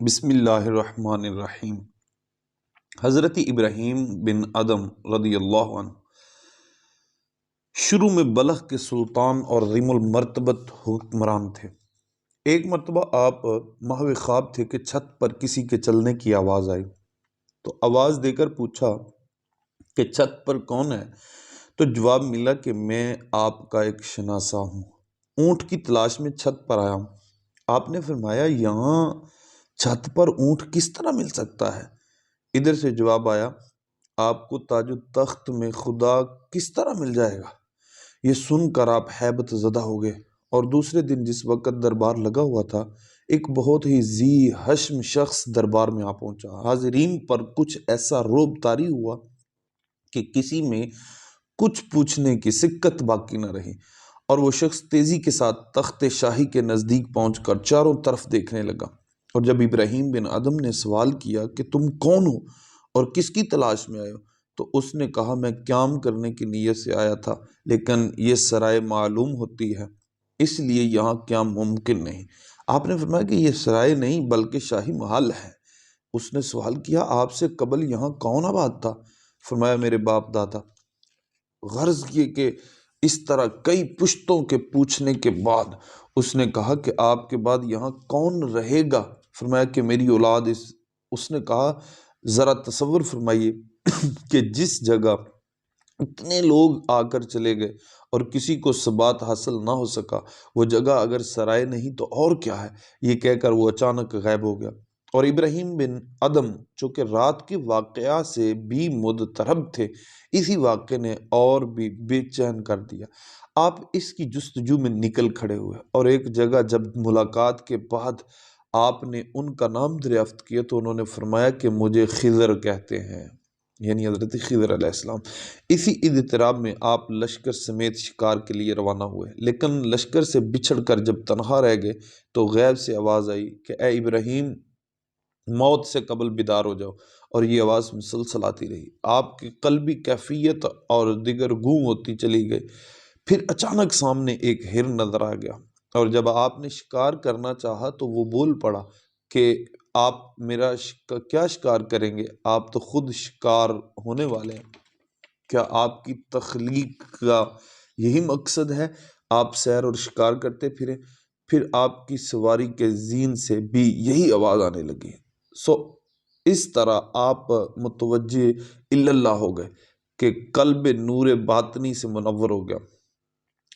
بسم اللہ الرحمن الرحیم۔ حضرت ابراہیم بن ادم رضی اللہ عنہ شروع میں بلخ کے سلطان اور عظیم المرتبت حکمران تھے۔ ایک مرتبہ آپ محو خواب تھے کہ چھت پر کسی کے چلنے کی آواز آئی، تو آواز دے کر پوچھا کہ چھت پر کون ہے؟ تو جواب ملا کہ میں آپ کا ایک شناسا ہوں، اونٹ کی تلاش میں چھت پر آیا ہوں۔ آپ نے فرمایا یہاں چھت پر اونٹ کس طرح مل سکتا ہے؟ ادھر سے جواب آیا آپ کو تاج و تخت میں خدا کس طرح مل جائے گا؟ یہ سن کر آپ ہیبت زدہ ہو گئے، اور دوسرے دن جس وقت دربار لگا ہوا تھا ایک بہت ہی ذی حشم شخص دربار میں آ پہنچا۔ حاضرین پر کچھ ایسا رعب طاری ہوا کہ کسی میں کچھ پوچھنے کی سکت باقی نہ رہی، اور وہ شخص تیزی کے ساتھ تخت شاہی کے نزدیک پہنچ کر چاروں طرف دیکھنے لگا، اور جب ابراہیم بن ادم نے سوال کیا کہ تم کون ہو اور کس کی تلاش میں آئے ہو، تو اس نے کہا میں قیام کرنے کی نیت سے آیا تھا، لیکن یہ سرائے معلوم ہوتی ہے اس لیے یہاں قیام ممکن نہیں۔ آپ نے فرمایا کہ یہ سرائے نہیں بلکہ شاہی محل ہے۔ اس نے سوال کیا آپ سے قبل یہاں کون آباد تھا؟ فرمایا میرے باپ دادا۔ غرض یہ کہ اس طرح کئی پشتوں کے پوچھنے کے بعد اس نے کہا کہ آپ کے بعد یہاں کون رہے گا؟ فرمایا کہ میری اولاد۔ اس نے کہا ذرا تصور فرمائیے کہ جس جگہ اتنے لوگ آ کر چلے گئے اور کسی کو ثبات حاصل نہ ہو سکا، وہ جگہ اگر سرائے نہیں تو اور کیا ہے؟ یہ کہہ کر وہ اچانک غائب ہو گیا، اور ابراہیم بن ادم چونکہ رات کے واقعہ سے بھی مضطرب تھے، اسی واقعے نے اور بھی بے چین کر دیا۔ آپ اس کی جستجو میں نکل کھڑے ہوئے، اور ایک جگہ جب ملاقات کے بعد آپ نے ان کا نام دریافت کیا تو انہوں نے فرمایا کہ مجھے خضر کہتے ہیں، یعنی حضرت خضر علیہ السلام۔ اسی اضطراب میں آپ لشکر سمیت شکار کے لیے روانہ ہوئے، لیکن لشکر سے بچھڑ کر جب تنہا رہ گئے تو غیب سے آواز آئی کہ اے ابراہیم موت سے قبل بیدار ہو جاؤ، اور یہ آواز مسلسل آتی رہی۔ آپ کی قلبی کیفیت اور دیگر گوں ہوتی چلی گئی۔ پھر اچانک سامنے ایک ہرن نظر آ گیا، اور جب آپ نے شکار کرنا چاہا تو وہ بول پڑا کہ آپ میرا کیا شکار کریں گے؟ آپ تو خود شکار ہونے والے ہیں۔ کیا آپ کی تخلیق کا یہی مقصد ہے؟ آپ سیر اور شکار کرتے پھریں۔ پھر آپ کی سواری کے زین سے بھی یہی آواز آنے لگی۔ اس طرح آپ متوجہ اللہ ہو گئے کہ قلب نور باطنی سے منور ہو گیا،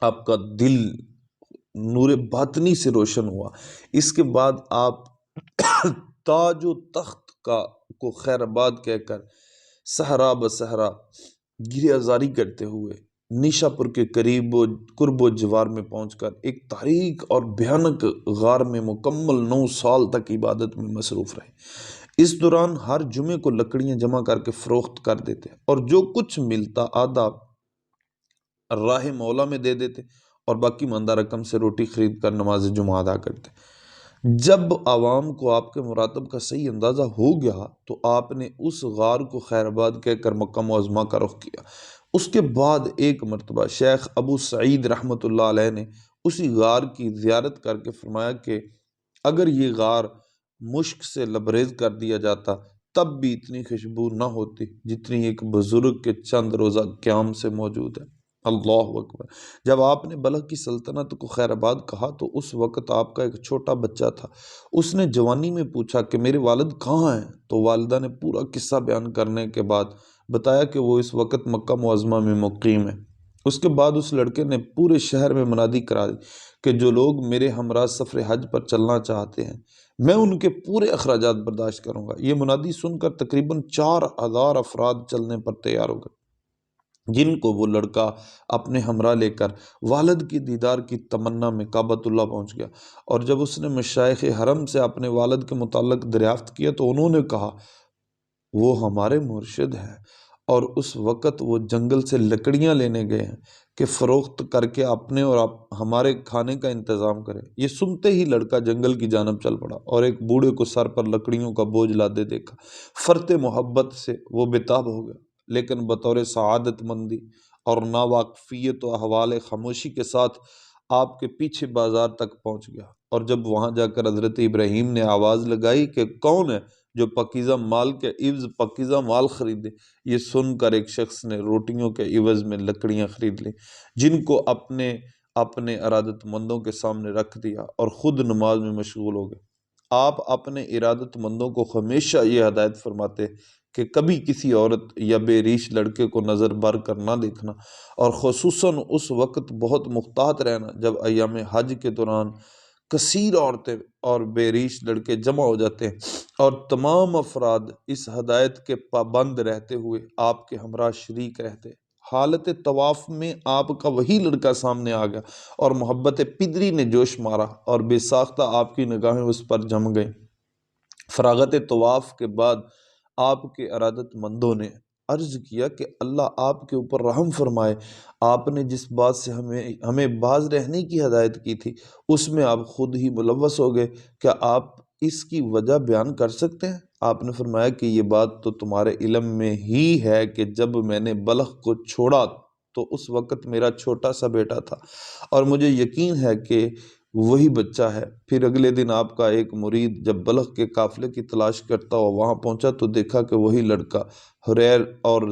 آپ کا دل نور باطنی سے روشن ہوا۔ اس کے بعد آپ تاج و تخت کو خیر آباد کہہ کر صحرا بصحرا گریہ زاری کرتے ہوئے نیشا پور کے قرب و جوار میں پہنچ کر ایک تاریک اور بھیانک غار میں مکمل 9 سال تک عبادت میں مصروف رہے۔ اس دوران ہر جمعے کو لکڑیاں جمع کر کے فروخت کر دیتے، اور جو کچھ ملتا آدھا راہ مولا میں دے دیتے، اور باقی ماندہ رقم سے روٹی خرید کر نماز جمعہ ادا کرتے۔ جب عوام کو آپ کے مراتب کا صحیح اندازہ ہو گیا تو آپ نے اس غار کو خیر آباد کہہ کر مکہ معظمہ کا رخ کیا۔ اس کے بعد ایک مرتبہ شیخ ابو سعید رحمۃ اللہ علیہ نے اسی غار کی زیارت کر کے فرمایا کہ اگر یہ غار مشک سے لبریز کر دیا جاتا تب بھی اتنی خوشبو نہ ہوتی جتنی ایک بزرگ کے چند روزہ قیام سے موجود ہے۔ اللہ اکبر۔ جب آپ نے بلخ کی سلطنت کو خیر آباد کہا تو اس وقت آپ کا ایک چھوٹا بچہ تھا۔ اس نے جوانی میں پوچھا کہ میرے والد کہاں ہیں؟ تو والدہ نے پورا قصہ بیان کرنے کے بعد بتایا کہ وہ اس وقت مکہ معظمہ میں مقیم ہے۔ اس کے بعد اس لڑکے نے پورے شہر میں منادی کرا دی کہ جو لوگ میرے ہمراہ سفر حج پر چلنا چاہتے ہیں میں ان کے پورے اخراجات برداشت کروں گا۔ یہ منادی سن کر تقریباً 4000 افراد چلنے پر تیار ہو گئے، جن کو وہ لڑکا اپنے ہمراہ لے کر والد کی دیدار کی تمنا میں کعبۃ اللہ پہنچ گیا، اور جب اس نے مشائخ حرم سے اپنے والد کے متعلق دریافت کیا تو انہوں نے کہا وہ ہمارے مرشد ہیں، اور اس وقت وہ جنگل سے لکڑیاں لینے گئے ہیں کہ فروخت کر کے اپنے اور ہمارے کھانے کا انتظام کرے۔ یہ سنتے ہی لڑکا جنگل کی جانب چل پڑا، اور ایک بوڑھے کو سر پر لکڑیوں کا بوجھ لادے دیکھا، فرط محبت سے وہ بےتاب ہو گیا، لیکن بطور سعادت مندی اور ناواقفیت و احوال خاموشی کے ساتھ آپ کے پیچھے بازار تک پہنچ گیا، اور جب وہاں جا کر حضرت ابراہیم نے آواز لگائی کہ کون ہے جو پاکیزہ مال کے عوض پاکیزہ مال خریدے، یہ سن کر ایک شخص نے روٹیوں کے عوض میں لکڑیاں خرید لی، جن کو اپنے اپنے ارادت مندوں کے سامنے رکھ دیا اور خود نماز میں مشغول ہو گئے۔ آپ اپنے ارادت مندوں کو ہمیشہ یہ ہدایت فرماتے کہ کبھی کسی عورت یا بے ریش لڑکے کو نظر بر کر نہ دیکھنا، اور خصوصاً اس وقت بہت محتاط رہنا جب ایام حج کے دوران کثیر عورتیں اور بے ریش لڑکے جمع ہو جاتے ہیں، اور تمام افراد اس ہدایت کے پابند رہتے ہوئے آپ کے ہمراہ شریک رہتے۔ حالت طواف میں آپ کا وہی لڑکا سامنے آ گیا اور محبت پدری نے جوش مارا اور بے ساختہ آپ کی نگاہیں اس پر جم گئیں۔ فراغت طواف کے بعد آپ کے ارادت مندوں نے عرض کیا کہ اللہ آپ کے اوپر رحم فرمائے، آپ نے جس بات سے ہمیں باز رہنے کی ہدایت کی تھی اس میں آپ خود ہی ملوث ہو گئے، کیا آپ اس کی وجہ بیان کر سکتے ہیں؟ آپ نے فرمایا کہ یہ بات تو تمہارے علم میں ہی ہے کہ جب میں نے بلخ کو چھوڑا تو اس وقت میرا چھوٹا سا بیٹا تھا، اور مجھے یقین ہے کہ وہی بچہ ہے۔ پھر اگلے دن آپ کا ایک مرید جب بلخ کے قافلے کی تلاش کرتا ہوا وہاں پہنچا تو دیکھا کہ وہی لڑکا حریر اور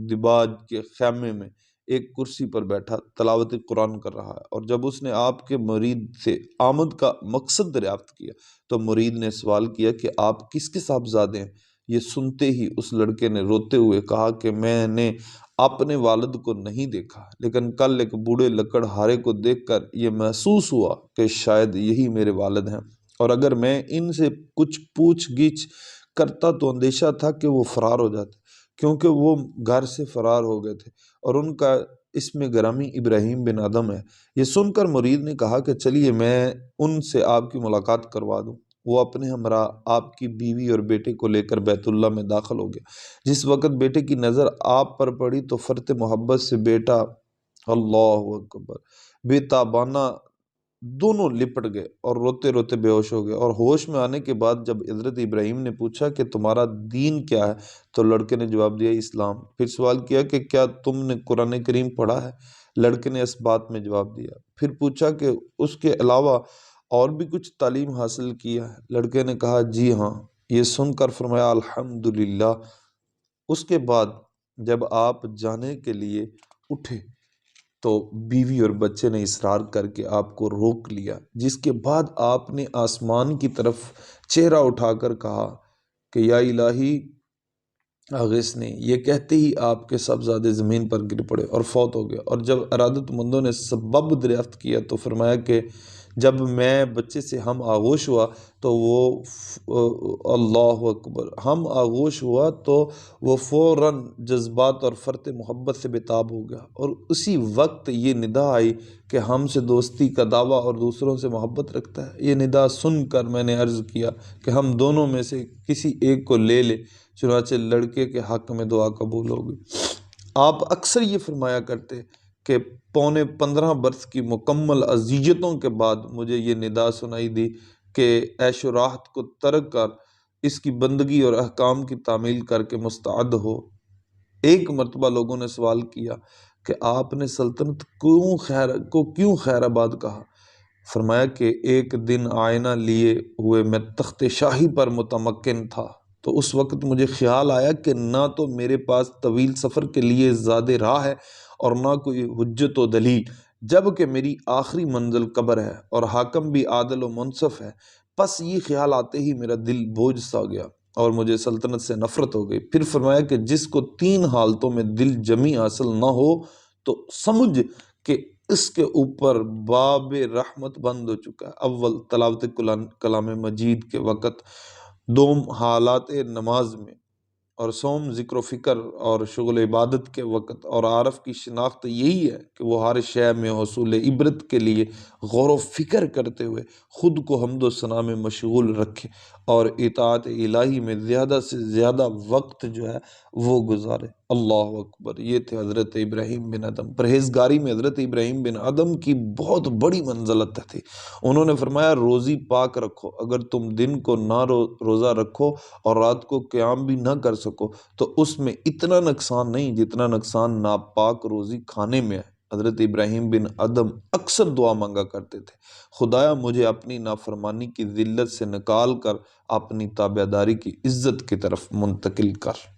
دباج کے خیمے میں ایک کرسی پر بیٹھا تلاوت قرآن کر رہا ہے، اور جب اس نے آپ کے مرید سے آمد کا مقصد دریافت کیا تو مرید نے سوال کیا کہ آپ کس کے صاحبزادے ہیں؟ یہ سنتے ہی اس لڑکے نے روتے ہوئے کہا کہ میں نے اپنے والد کو نہیں دیکھا، لیکن کل ایک بوڑھے لکڑہارے کو دیکھ کر یہ محسوس ہوا کہ شاید یہی میرے والد ہیں، اور اگر میں ان سے کچھ پوچھ گچھ کرتا تو اندیشہ تھا کہ وہ فرار ہو جاتے، کیونکہ وہ گھر سے فرار ہو گئے تھے، اور ان کا اسم گرامی ابراہیم بن ادم ہے۔ یہ سن کر مرید نے کہا کہ چلیے میں ان سے آپ کی ملاقات کروا دوں۔ وہ اپنے ہمراہ آپ کی بیوی اور بیٹے کو لے کر بیت اللہ میں داخل ہو گیا۔ جس وقت بیٹے کی نظر آپ پر پڑی تو فرط محبت سے بیٹا اللہ اکبر بے تابانہ دونوں لپٹ گئے اور روتے روتے بے ہوش ہو گئے، اور ہوش میں آنے کے بعد جب حضرت ابراہیم نے پوچھا کہ تمہارا دین کیا ہے تو لڑکے نے جواب دیا اسلام۔ پھر سوال کیا کہ کیا تم نے قرآن کریم پڑھا ہے؟ لڑکے نے اس بات میں جواب دیا۔ پھر پوچھا کہ اس کے علاوہ اور بھی کچھ تعلیم حاصل کیا ہے؟ لڑکے نے کہا جی ہاں۔ یہ سن کر فرمایا الحمدللہ۔ اس کے بعد جب آپ جانے کے لیے اٹھے تو بیوی اور بچے نے اصرار کر کے آپ کو روک لیا، جس کے بعد آپ نے آسمان کی طرف چہرہ اٹھا کر کہا کہ یا الہی اغثنی۔ یہ کہتے ہی آپ کے صاحبزادے زمین پر گر پڑے اور فوت ہو گئے، اور جب ارادت مندوں نے سبب دریافت کیا تو فرمایا کہ جب میں بچے سے ہم آغوش ہوا تو اللہ اکبر ہم آغوش ہوا تو وہ فوراً جذبات اور فرط محبت سے بےتاب ہو گیا، اور اسی وقت یہ ندا آئی کہ ہم سے دوستی کا دعویٰ اور دوسروں سے محبت رکھتا ہے۔ یہ ندا سن کر میں نے عرض کیا کہ ہم دونوں میں سے کسی ایک کو لے لے، چنانچہ لڑکے کے حق میں دعا قبول ہو گئی۔ آپ اکثر یہ فرمایا کرتے کہ 15 برس کی مکمل اذیتوں کے بعد مجھے یہ ندا سنائی دی کہ عیش و راحت کو ترک کر اس کی بندگی اور احکام کی تعمیل کر کے مستعد ہو۔ ایک مرتبہ لوگوں نے سوال کیا کہ آپ نے سلطنت کو کیوں خیر آباد کہا؟ فرمایا کہ ایک دن آئینہ لیے ہوئے میں تخت شاہی پر متمکن تھا تو اس وقت مجھے خیال آیا کہ نہ تو میرے پاس طویل سفر کے لیے زیادہ راہ ہے اور نہ کوئی حجت و دلیل، جبکہ میری آخری منزل قبر ہے اور حاکم بھی عادل و منصف ہے۔ پس یہ خیال آتے ہی میرا دل بوجھ سا گیا اور مجھے سلطنت سے نفرت ہو گئی۔ پھر فرمایا کہ جس کو 3 حالتوں میں دل جمی حاصل نہ ہو تو سمجھ کہ اس کے اوپر باب رحمت بند ہو چکا ہے۔ اول تلاوت کلام مجید کے وقت، دوم حالات نماز میں، اور سوم ذکر و فکر اور شغل عبادت کے وقت، اور عارف کی شناخت یہی ہے کہ وہ ہر شے میں حصول عبرت کے لیے غور و فکر کرتے ہوئے خود کو حمد و ثنا میں مشغول رکھے اور اطاعت الہی میں زیادہ سے زیادہ وقت جو ہے وہ گزارے۔ اللہ اکبر۔ یہ تھے حضرت ابراہیم بن ادم۔ پرہیزگاری میں حضرت ابراہیم بن ادم کی بہت بڑی منزلت تھی۔ انہوں نے فرمایا روزی پاک رکھو، اگر تم دن کو نہ روزہ رکھو اور رات کو قیام بھی نہ کر سکو تو اس میں اتنا نقصان نہیں جتنا نقصان ناپاک روزی کھانے میں ہے۔ حضرت ابراہیم بن ادم اکثر دعا مانگا کرتے تھے، خدایا مجھے اپنی نافرمانی کی ذلت سے نکال کر اپنی تابعداری کی عزت کی طرف منتقل کر۔